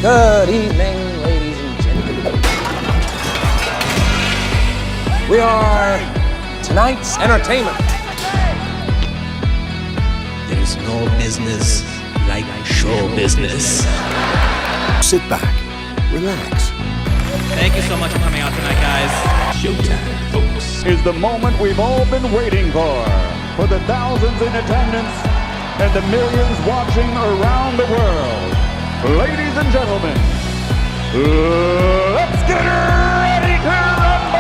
Good evening, ladies and gentlemen. We are tonight's entertainment. There's no business like show business. Sit back, relax. Thank you so much for coming out tonight, guys. Showtime, folks. Is the moment we've all been waiting for the thousands in attendance and the millions watching around the world. Ladies and gentlemen, let's get ready to rumble!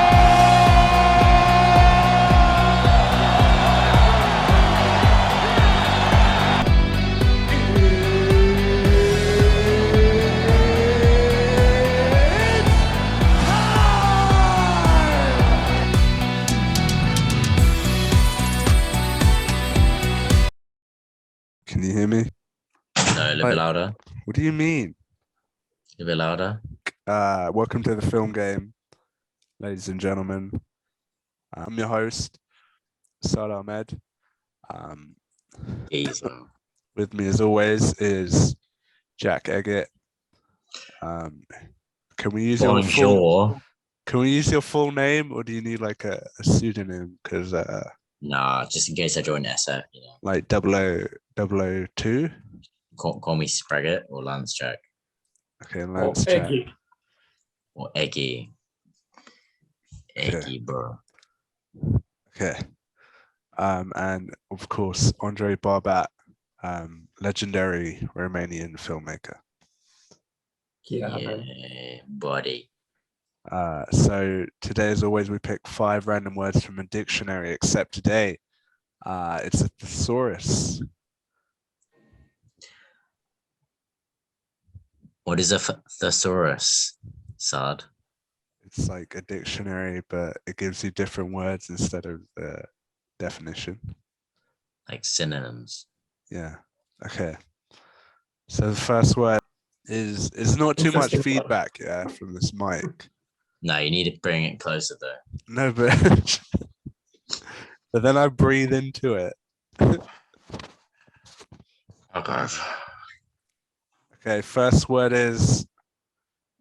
Can you hear me? No, a little bit louder. What do you mean? A bit louder. Welcome to the film game, ladies and gentlemen. I'm your host, Saad Ahmed. Easy. With me, as always, is Jack Eggett. Can we use your full name, or do you need like a pseudonym? Because Nah, just in case I join SF, you know. like 002. Call me Spraggett or Lance Jack. Okay, Lance Jack. Or Eggy. Eggy, bro. Okay. And of course, Andrei Barbat, legendary Romanian filmmaker. Yeah, buddy. So today, as always, we pick 5 random words from a dictionary, except today, it's a thesaurus. What is a thesaurus, Saad? It's like a dictionary, but it gives you different words instead of the definition. Like synonyms. Yeah. Okay. So the first word is not too much feedback, yeah, from this mic. No, you need to bring it closer though. No, but but then I breathe into it. Okay. Okay, first word is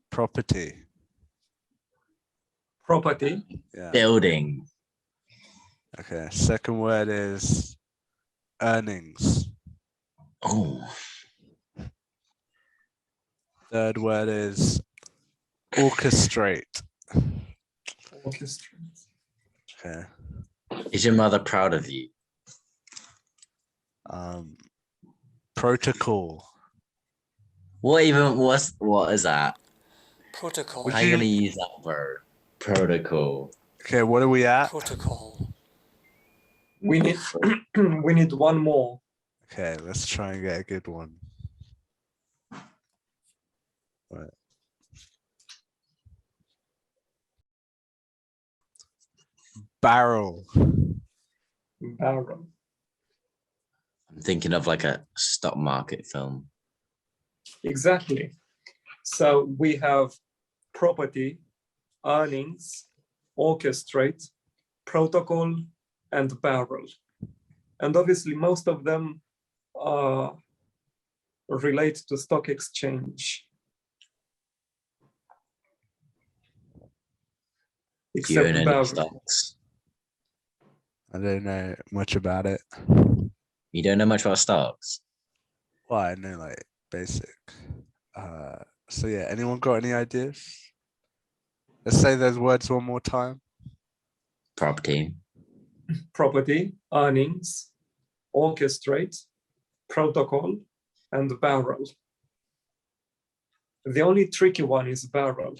property. Property. Yeah. Building. Okay, second word is earnings. Oh. Third word is orchestrate. Orchestrate. Okay. Is your mother proud of you? Protocol. What is that? Protocol. How are you gonna use that word? Protocol. Okay, what are we at? Protocol. We need we need one more. Okay, let's try and get a good one. Right. Barrel. Barrel. I'm thinking of like a stock market film. Exactly. So we have property, earnings, orchestrate, protocol, and barrel. And obviously most of them relate to stock exchange. Do you own Except any barrel. stocks? I don't know much about it. You don't know much about stocks? Well, I know like basic. So yeah, anyone got any ideas? Let's say those words one more time. Property. Property, earnings, orchestrate, protocol, and barrel. The only tricky one is barrel,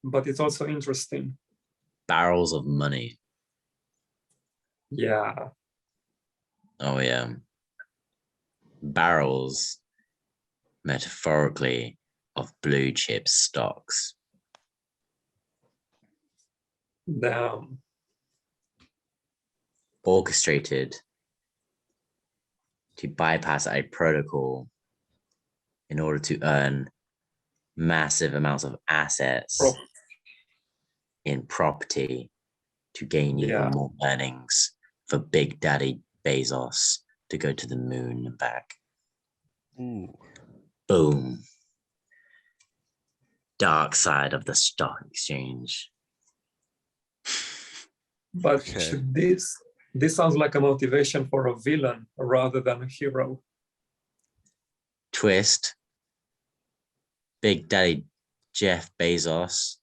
but it's also interesting. Barrels of money. Yeah. Oh yeah. Barrels, metaphorically, of blue chip stocks. Damn. Orchestrated to bypass a protocol in order to earn massive amounts of assets in property to gain even more earnings for Big Daddy Bezos to go to the moon and back. Ooh. Boom. dark side of the stock exchange. But Okay. should this sounds like a motivation for a villain rather than a hero. Twist. Big Daddy Jeff Bezos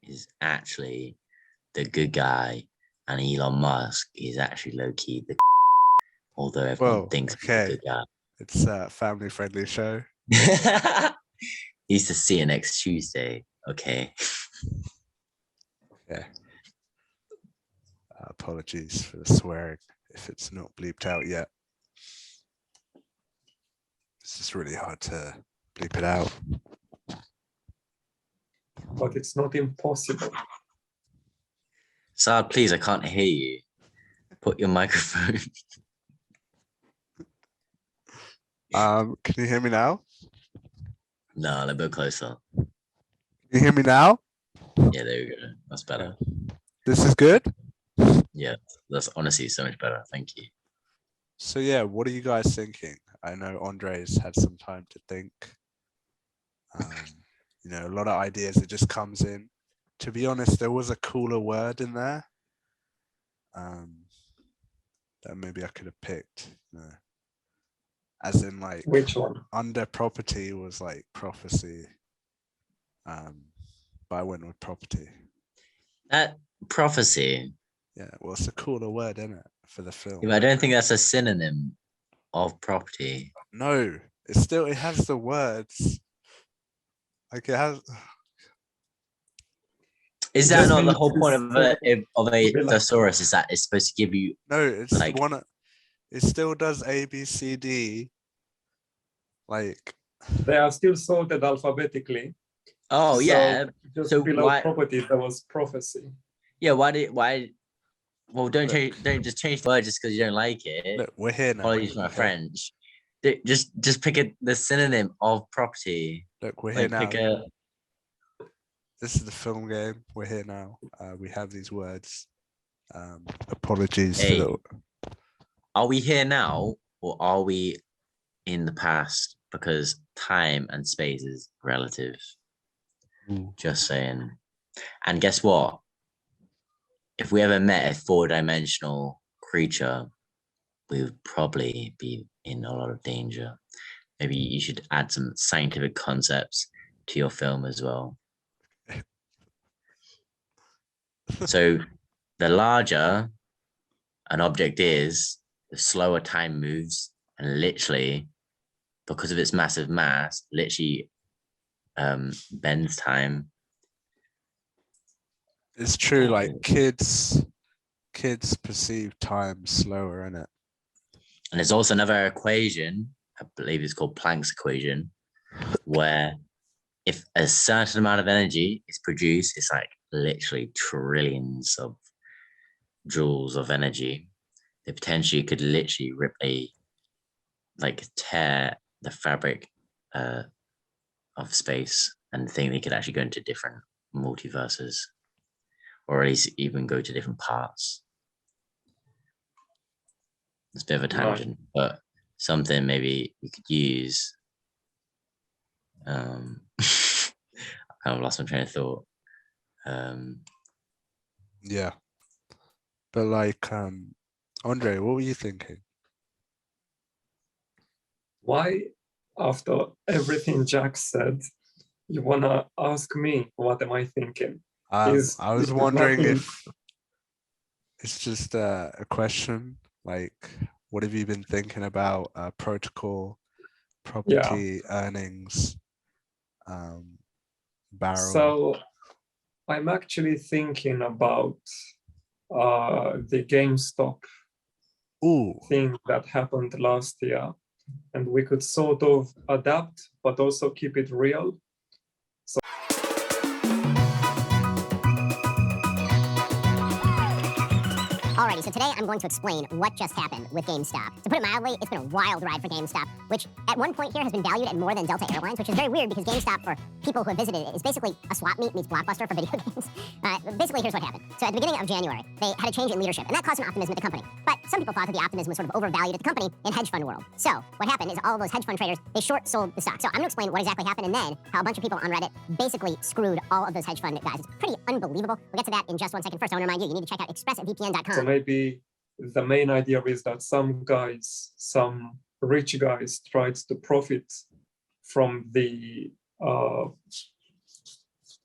is actually the good guy, and Elon Musk is actually low-key the although everyone Whoa, thinks okay. he's the good It's a family-friendly show. guy. He used to see it next Tuesday. Okay. Yeah. Apologies for the swearing if it's not bleeped out yet. It's just really hard to bleep it out. But it's not impossible. Saad, please, I can't hear you. Put your microphone. Can you hear me now? No, a little bit closer. Can you hear me now? Yeah, there we go. That's better. This is good? Yeah, that's honestly so much better. Thank you. So yeah, what are you guys thinking? I know Andrei's had some time to think. You know, a lot of ideas, it just comes in. To be honest, there was a cooler word in there that maybe I could have picked. You know, as in like Which one? under property was like prophecy. But I went with property. That prophecy. Yeah, well, it's a cooler word, isn't it, for the film? Yeah, but I don't think that's a synonym of property. No, it has the words. Like it has. Is that Just not the means whole point of a Villain. thesaurus? Is that it's supposed to give you No, it's like one. It still does A, B, C, D. Like. They are still sorted alphabetically. oh So yeah. Just So below why property, there was prophecy. yeah, why well don't just change the word just because you don't like it. Look, we're here now. Apologies for my French. Just pick the synonym of property. Look, we're here Like now. pick This is the film game. We're here now. We have these words. Apologies Hey. for the. Are we here now or are we in the past? Because time and space is relative. Just saying. And guess what? If we ever met a 4-dimensional creature, we would probably be in a lot of danger. Maybe you should add some scientific concepts to your film as well. So the larger an object is, the slower time moves, and literally, because of its massive mass, literally bends time. It's true. Like kids perceive time slower, innit? And there's also another equation, I believe it's called Planck's equation, where if a certain amount of energy is produced, it's like literally trillions of joules of energy. They potentially could literally tear the fabric of space, and think they could actually go into different multiverses, or at least even go to different parts. It's a bit of a tangent, but something maybe you could use. I kind of lost my train of thought. Yeah. But like, Andrei, what were you thinking? Why, after everything Jack said, you wanna ask me what am I thinking? I was is wondering nothing- if it's just a question. Like, what have you been thinking about? Protocol, property, earnings, barrel. So I'm actually thinking about the GameStop Ooh, thing that happened last year, and we could sort of adapt but also keep it real. All right, Alrighty, so today I'm going to explain what just happened with GameStop. To put it mildly, it's been a wild ride for GameStop, which at one point here has been valued at more than Delta Airlines, which is very weird because GameStop, for people who have visited it, is basically a swap meet meets Blockbuster for video games. Basically, here's what happened. So at the beginning of January, they had a change in leadership, and that caused some optimism at the company. But some people thought that the optimism was sort of overvalued at the company in hedge fund world. So what happened is all of those hedge fund traders, they short sold the stock. So I'm going to explain what exactly happened and then how a bunch of people on Reddit basically screwed all of those hedge fund guys. It's pretty unbelievable. We'll get to that in just 1 second. First, I want to remind you, you need to check out expressvpn.com. So maybe the main idea is that some guys, some rich guys, tried to profit from the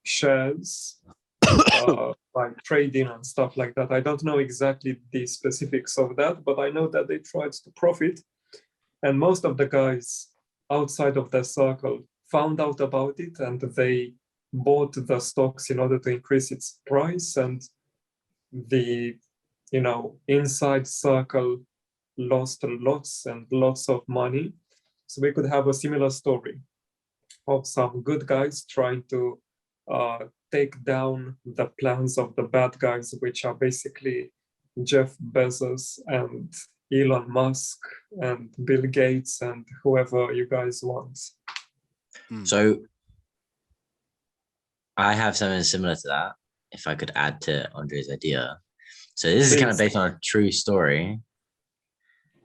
shares, like trading and stuff like that. I don't know exactly the specifics of that, but I know that they tried to profit. And most of the guys outside of their circle found out about it, and they bought the stocks in order to increase its price. And the inside circle lost lots and lots of money. So we could have a similar story of some good guys trying to take down the plans of the bad guys, which are basically Jeff Bezos and Elon Musk and Bill Gates and whoever you guys want. So I have something similar to that, if I could add to Andrei's idea. So this is kind of based on a true story.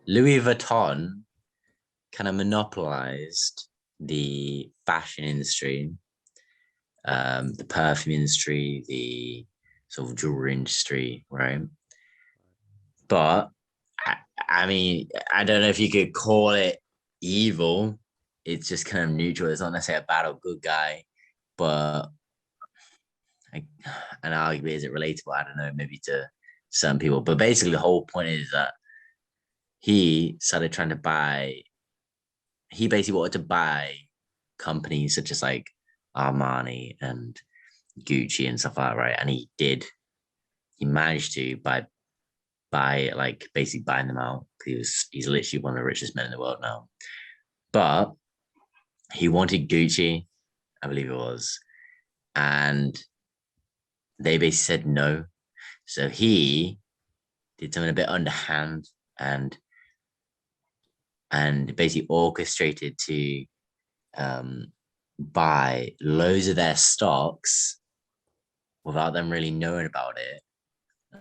Louis Vuitton kind of monopolized the fashion industry, the perfume industry, the sort of jewelry industry, right? But I mean, I don't know if you could call it evil. It's just kind of neutral. It's not necessarily a bad or good guy, but and arguably, is it relatable? I don't know, maybe to some people. But basically, the whole point is that he started trying to buy. He basically wanted to buy companies such as like Armani and Gucci and stuff like that, right? And he did. He managed to buy like basically buying them out. He's literally one of the richest men in the world now. But he wanted Gucci, I believe it was, and they basically said no. So he did something a bit underhand and basically orchestrated to buy loads of their stocks without them really knowing about it,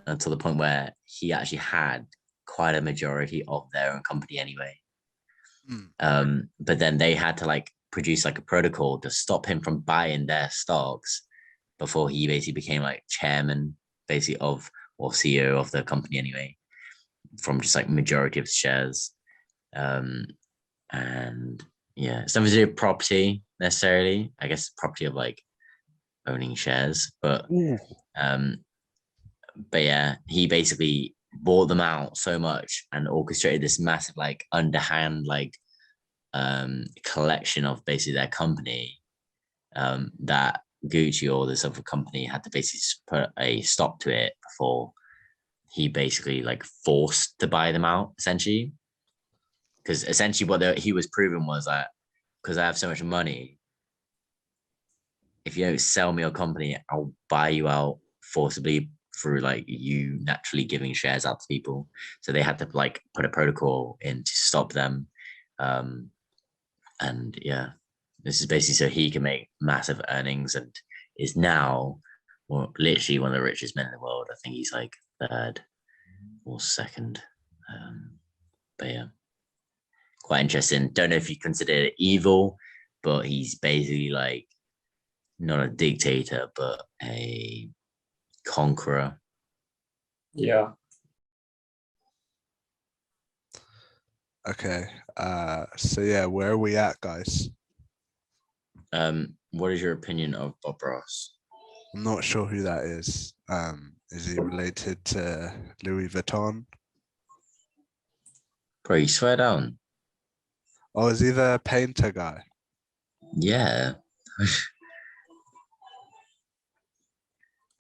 until the point where he actually had quite a majority of their own company anyway. But then they had to like produce like a protocol to stop him from buying their stocks before he basically became like chairman basically of, or CEO of the company anyway, from just like majority of shares. And yeah, it's nothing to do with property necessarily. I guess property of like owning shares, but yeah, he basically bought them out so much and orchestrated this massive like underhand like collection of basically their company, that Gucci or this other company had to basically put a stop to it before he basically like forced to buy them out, essentially. Because essentially what he was proving was that because I have so much money, if you don't sell me your company, I'll buy you out forcibly through like you naturally giving shares out to people. So they had to like put a protocol in to stop them. And yeah, this is basically so he can make massive earnings and is now literally one of the richest men in the world. I think he's like third or second. But yeah, quite interesting. Don't know if you consider it evil, but he's basically like not a dictator, but a conqueror. Yeah. Okay. So yeah, where are we at, guys? What is your opinion of Bob Ross? I'm not sure who that is. Is he related to Louis Vuitton? Bro, you swear down. Oh, is he the painter guy? Yeah.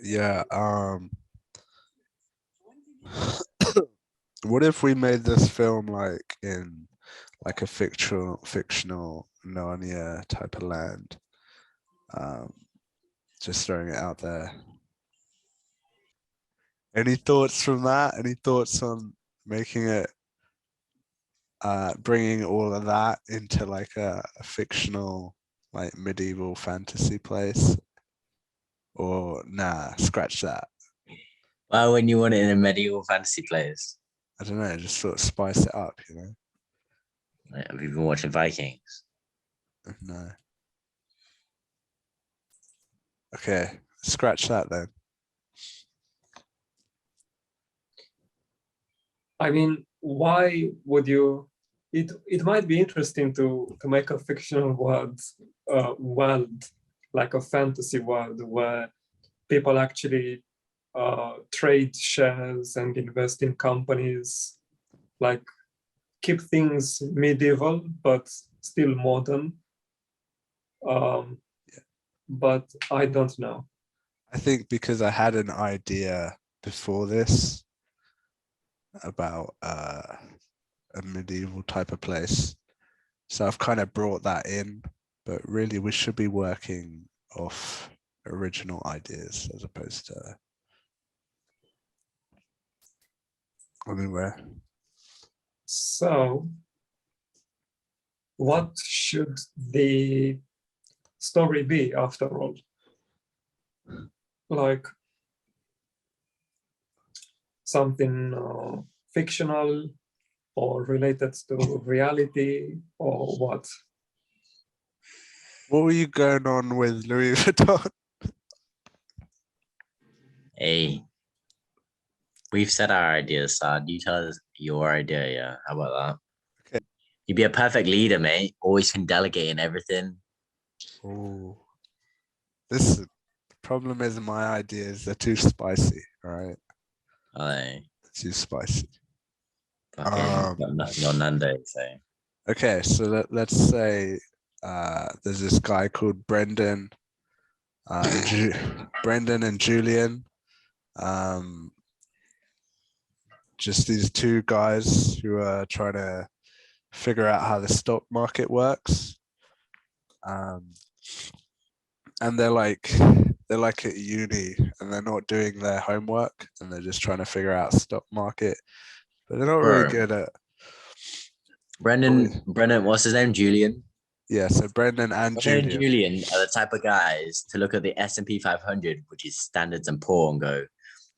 Yeah. What if we made this film like in like a fictional Narnia type of land? Just throwing it out there. Any thoughts from that? Any thoughts on making it, bringing all of that into like a fictional, like medieval fantasy place? Or nah, scratch that. Why wouldn't you want it in a medieval fantasy place? I don't know, just sort of spice it up, you know? Like, have you been watching Vikings? No. Okay, scratch that then. I mean, why would you? It might be interesting to make a fictional world, like a fantasy world where people actually trade shares and invest in companies, like keep things medieval but still modern. But I don't know. I think because I had an idea before this about a medieval type of place, so I've kind of brought that in, but really we should be working off original ideas as opposed to anywhere. So, what should the story be after all? Like something fictional or related to reality, or what? What were you going on with Louis Vuitton? Hey, we've said our ideas, Saad. You tell us your idea, yeah? How about that? Okay. You'd be a perfect leader, mate. Always can delegate and everything. Oh, the problem is my ideas, they're too spicy, all right? Like, Too spicy. fucking got nothing on Nando, so. Okay, so let's say there's this guy called Brendan, Brendan and Julian. Just these two guys who are trying to figure out how the stock market works. And they're like at uni and they're not doing their homework and they're just trying to figure out stock market, but they're not really good at. Brendan, what's his name? Julian. Yeah, so Brendan and Julian are the type of guys to look at the S&P 500, which is Standards and Poor, and go,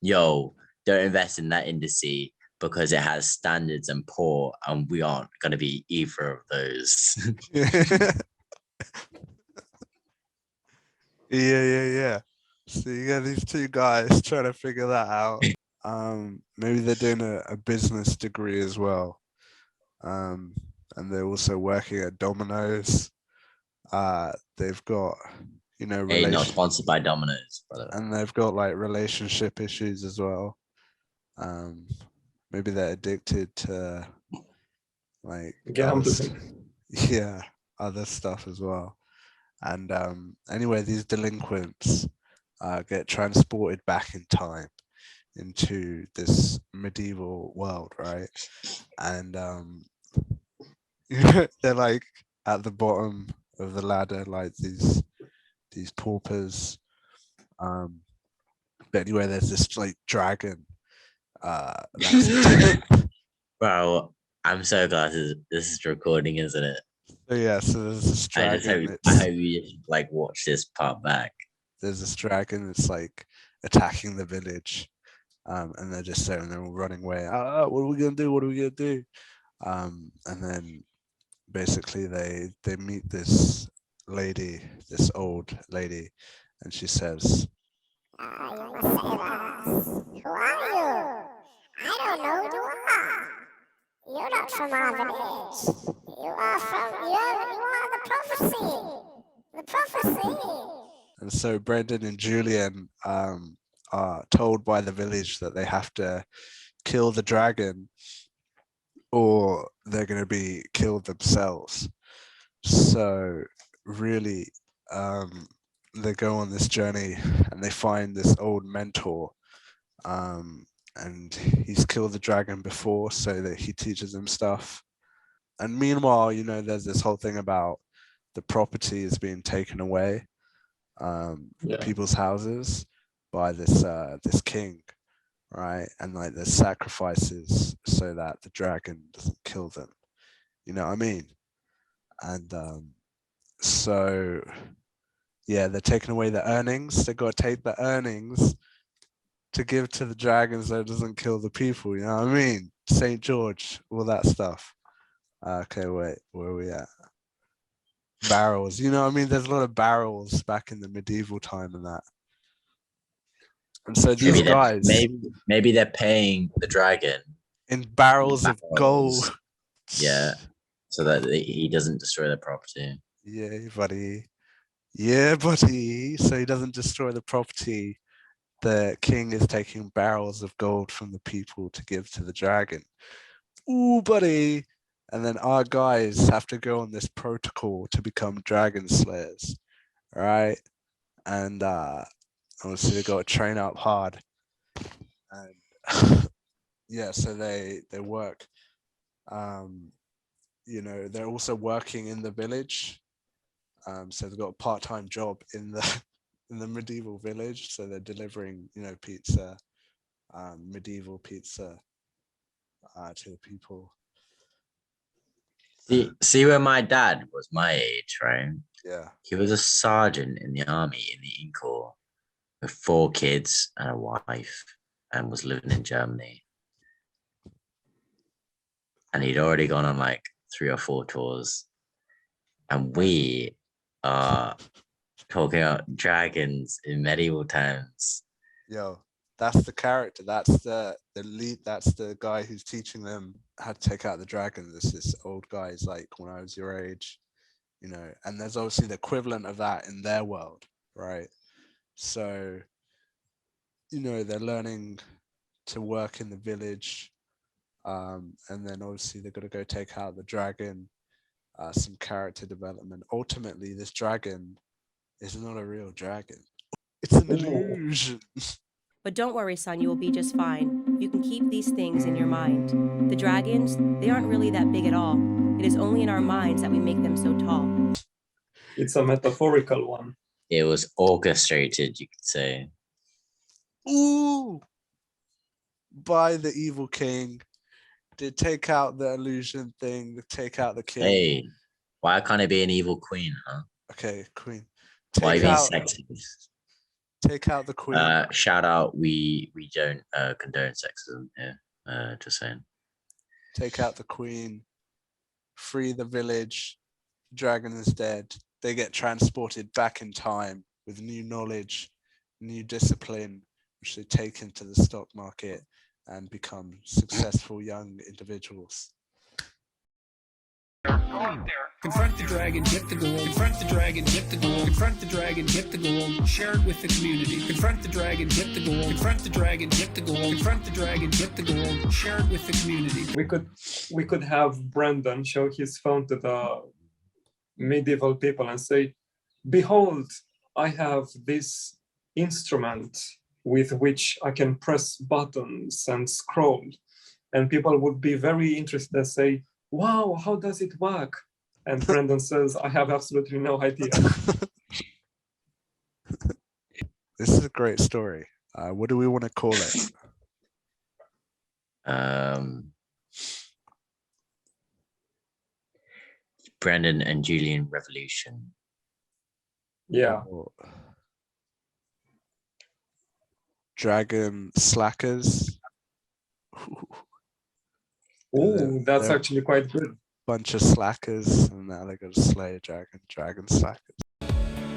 "Yo, don't invest in that indice because it has Standards and Poor, and we aren't going to be either of those." Yeah. So you got these two guys trying to figure that out. Maybe they're doing a business degree as well. And they're also working at Domino's. They've got, Hey, not sponsored by Domino's, brother. And they've got like relationship issues as well. Maybe they're addicted to like gambling. Yeah, other stuff as well. And anyway, these delinquents get transported back in time into this medieval world, right? And they're like at the bottom of the ladder, like these paupers. But anyway, there's this like dragon. Bro, I'm so glad this is recording, isn't it? So yeah, so there's this dragon. I hope you just like watch this part back. There's this dragon that's like attacking the village, and they're just there and they're all running away. What are we gonna do? What are we gonna do? And then basically they meet this lady, this old lady, and she says, You must save us. Who are you? I don't know who you are. You're not from our village. You are the prophecy. The prophecy. And so Brendan and Julian are told by the village that they have to kill the dragon or they're going to be killed themselves. So really, they go on this journey and they find this old mentor, and he's killed the dragon before so that he teaches them stuff. And meanwhile, there's this whole thing about the property is being taken away, people's houses, by this king. right? And like there's sacrifices so that the dragon doesn't kill them. You know what I mean? And so yeah, they're taking away the earnings. They got to take the earnings to give to the dragon so it doesn't kill the people. You know what I mean? St. George, all that stuff. Okay, wait, where are we at? Barrels. You know what I mean? There's a lot of barrels back in the medieval time and that. And so these guys, maybe they're paying the dragon in barrels of gold. Yeah, so that he doesn't destroy their property. Yeah, buddy. Yeah, buddy. So he doesn't destroy the property. The king is taking barrels of gold from the people to give to the dragon. Ooh, buddy. And then our guys have to go on this protocol to become dragon slayers, right? And obviously they got to train up hard. And yeah, so they work. You know, they're also working in the village. So they've got a part-time job in the medieval village. So they're delivering, you know, pizza, medieval pizza to the people. See where my dad was my age, right? Yeah. He was a sergeant in the army in the Marine Corps with 4 kids and a wife, and was living in Germany. And he'd already gone on like 3 or 4 tours. And we are talking about dragons in medieval times. Yo, that's the character. That's the lead. That's the guy who's teaching them how to take out the dragon. This old guy is like when I was your age, you know. And there's obviously the equivalent of that in their world, right? So, you know, they're learning to work in the village, and then obviously they're going to go take out the dragon. Some character development. Ultimately, this dragon is not a real dragon. It's an illusion. But don't worry, son, you will be just fine. You can keep these things in your mind. The dragons, they aren't really that big at all. It is only in our minds that we make them so tall. It's a metaphorical one. It was orchestrated, you could say. Ooh! By the evil king. They take out the illusion thing, they take out the king. Hey, why can't it be an evil queen, huh? Okay, queen. Why are you being sexist? Take out the queen. Shout out, we don't condone sexism here. Just saying. Take out the queen. Free the village. Dragon is dead. They get transported back in time with new knowledge, new discipline, which they take into the stock market and become successful young individuals. Confront the dragon, get the gold. Confront the dragon, get the gold. Confront the dragon, get the gold. Share it with the community. Confront the dragon, get the gold. Confront the dragon, get the gold. Confront the dragon, get the gold. Share it with the community. We could have Brandon show his phone to the medieval people and say, "Behold, I have this instrument with which I can press buttons and scroll." And people would be very interested and say, "Wow, how does it work?" And Brendan says, "I have absolutely no idea." This is a great story. What do we want to call it? Brandon and Julian Revolution. Yeah. Dragon slackers. Oh, that's actually quite good. Bunch of slackers, and now they're going to slay a dragon. Dragon slackers.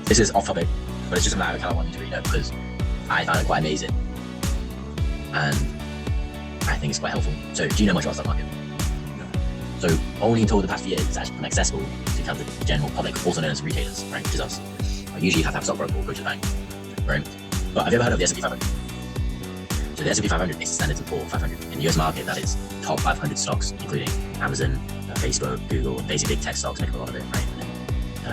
This is off topic, but it's just something I kind of wanted to read out because I found it quite amazing, and I think it's quite helpful. So, do you know much about the stock market? No. So, only until the past few years, it's actually become accessible to kind of the general public, also known as retailers, right? Which is us. Usually, you have to have a stockbroker or go to the bank, right? But have you ever heard of the S&P 500? So the S&P 500 is the Standard & Poor's 500. In the US market, that is top 500 stocks, including Amazon, Facebook, Google, basically big tech stocks make up a lot of it, right? And then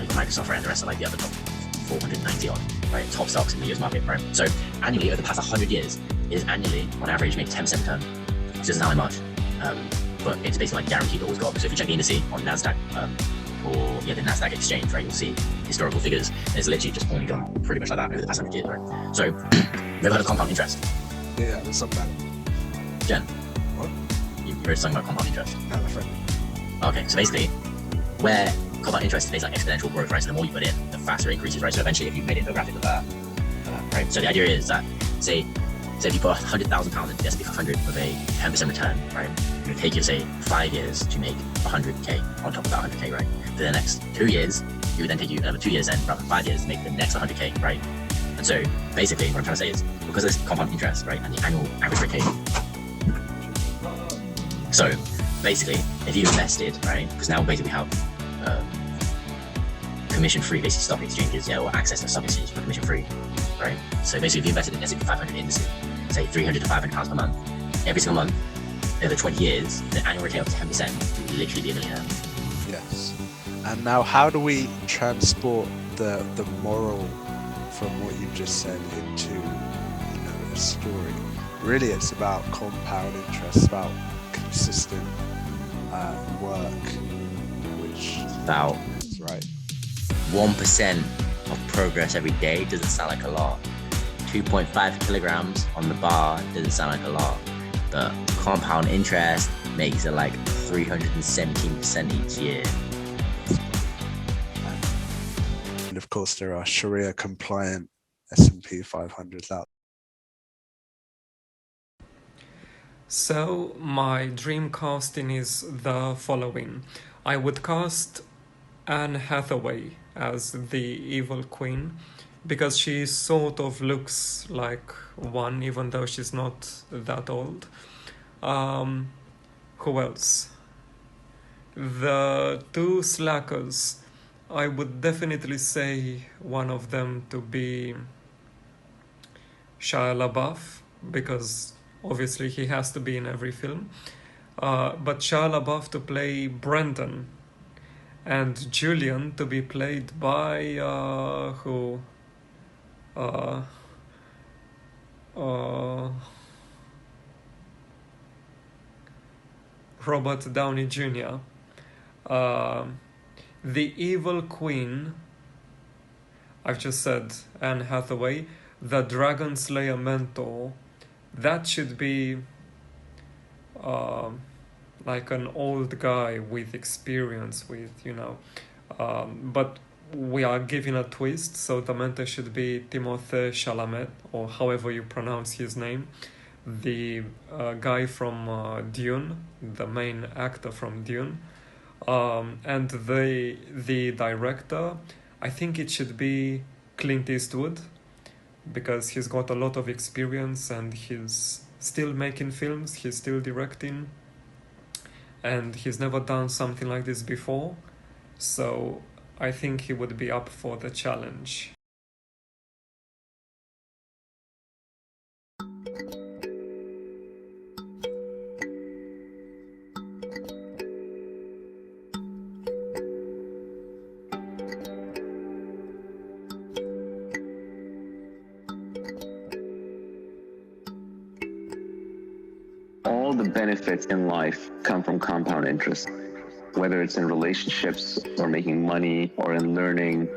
you've got Microsoft, right? And the rest are like the other top 490 odd, right? Top stocks in the US market, right? So annually, over the past 100 years, it is annually, on average, made 10% return, which doesn't sound like much, but it's basically like guaranteed always go up. So if you check the indices on NASDAQ, or the NASDAQ exchange, right, you'll see historical figures. And it's literally just only gone pretty much like that over the past 100 years, right? So, you've ever heard of compound interest? Yeah, there's something about it. Jen, What? you were talking about compound interest. No, my friend. Okay, so basically, where compound interest is like exponential growth, right? So the more you put in, the faster it increases, right? So eventually, if you've made it a graphic of that, right? So the idea is that, say if you put £100,000 into the S&P 500 with a 10% return, right? It would take you, say, 5 years to make 100K on top of that 100K, right? For the next 2 years, it would then take you another 2 years, and rather than 5 years, make the next 100K, right? And so basically, what I'm trying to say is, because of this compound interest, right, and the annual average rate, so basically, if you invested, right, because now basically we have commission-free basically stock exchanges, or access to stock exchanges for commission-free, right? So basically, if you invested in S&P 500 indices, say £300 to £500 per month, every single month over 20 years, the annual return of 10% would literally be a millionaire. Yes. And now, how do we transport the moral from what you've just said into, a story? Really, it's about compound interest, about consistent work, which About is right. 1% of progress every day doesn't sound like a lot. 2.5 kilograms on the bar doesn't sound like a lot, but compound interest makes it like 317% each year. And of course, there are Sharia compliant S&P 500s out. So my dream casting is the following. I would cast Anne Hathaway as the evil queen, because she sort of looks like one, even though she's not that old. Who else? The two slackers, I would definitely say one of them to be Shia LaBeouf, because obviously he has to be in every film. But Shia LaBeouf to play Brendan, and Julian to be played by Robert Downey Jr. The evil queen, I've just said Anne Hathaway. The Dragon Slayer mentor, that should be like an old guy with experience, with, but we are giving a twist, so the mentor should be Timothée Chalamet, or however you pronounce his name, the guy from Dune, the main actor from Dune, and the director, I think it should be Clint Eastwood, because he's got a lot of experience and he's still making films, he's still directing, and he's never done something like this before, so I think he would be up for the challenge. All the benefits in life come from compound interest, whether it's in relationships or making money or in learning.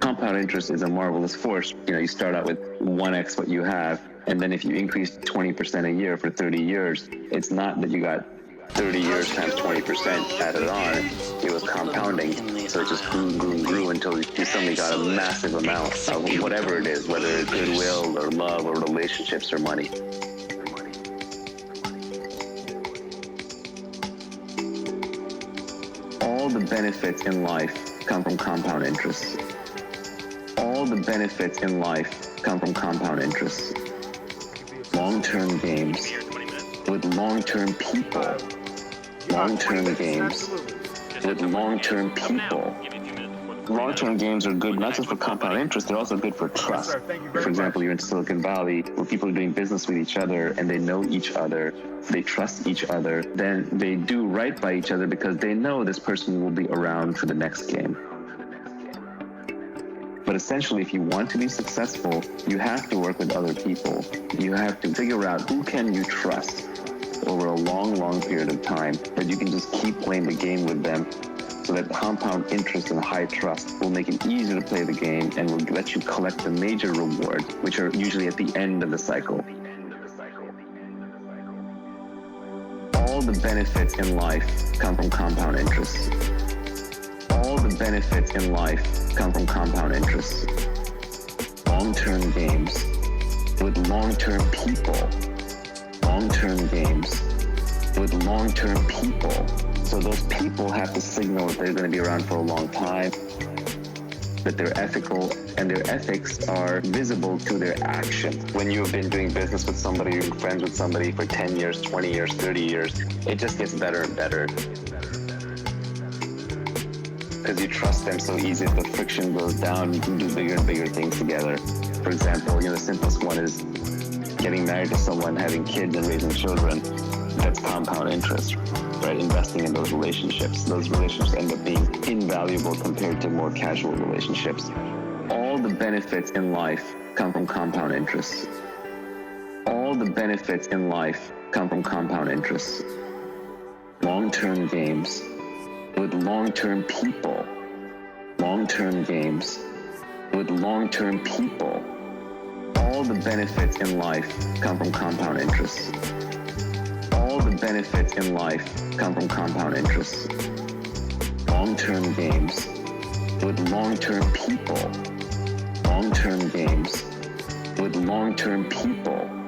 Compound interest is a marvelous force. You start out with 1x what you have, and then if you increase 20% a year for 30 years, it's not that you got 30 years times 20% added on. It was compounding, so it just grew until you suddenly got a massive amount of whatever it is, whether it's goodwill or love or relationships or money. All the benefits in life come from compound interest. All the benefits in life come from compound interest. Long-term games with long-term people. Long-term games with long-term people. Long-term games are good not just for compound interest, they're also good for trust. For example, you're in Silicon Valley where people are doing business with each other and they know each other, they trust each other, then they do right by each other because they know this person will be around for the next game. But essentially, if you want to be successful, you have to work with other people. You have to figure out who can you trust over a long, long period of time that you can just keep playing the game with them, so that compound interest and high trust will make it easier to play the game and will let you collect the major rewards, which are usually at the end of the cycle. the benefits in life come from compound interest. All the benefits in life come from compound interest. Long-term games with long-term people. Long-term games with long-term people. So those people have to signal that they're going to be around for a long time, that they're ethical, and their ethics are visible to their action. When you've been doing business with somebody, you're friends with somebody for 10 years, 20 years, 30 years, it just gets better and better. Because you trust them so easy, if the friction goes down, you can do bigger and bigger things together. For example, the simplest one is getting married to someone, having kids and raising children. That's compound interest, right? Investing in those relationships. Those relationships end up being invaluable compared to more casual relationships. All the benefits in life come from compound interest. All the benefits in life come from compound interest. Long-term games with long-term people. Long-term games with long-term people. All the benefits in life come from compound interest. All the benefits in life come from compound interest. Long-term games with long-term people. Long-term games with long-term people.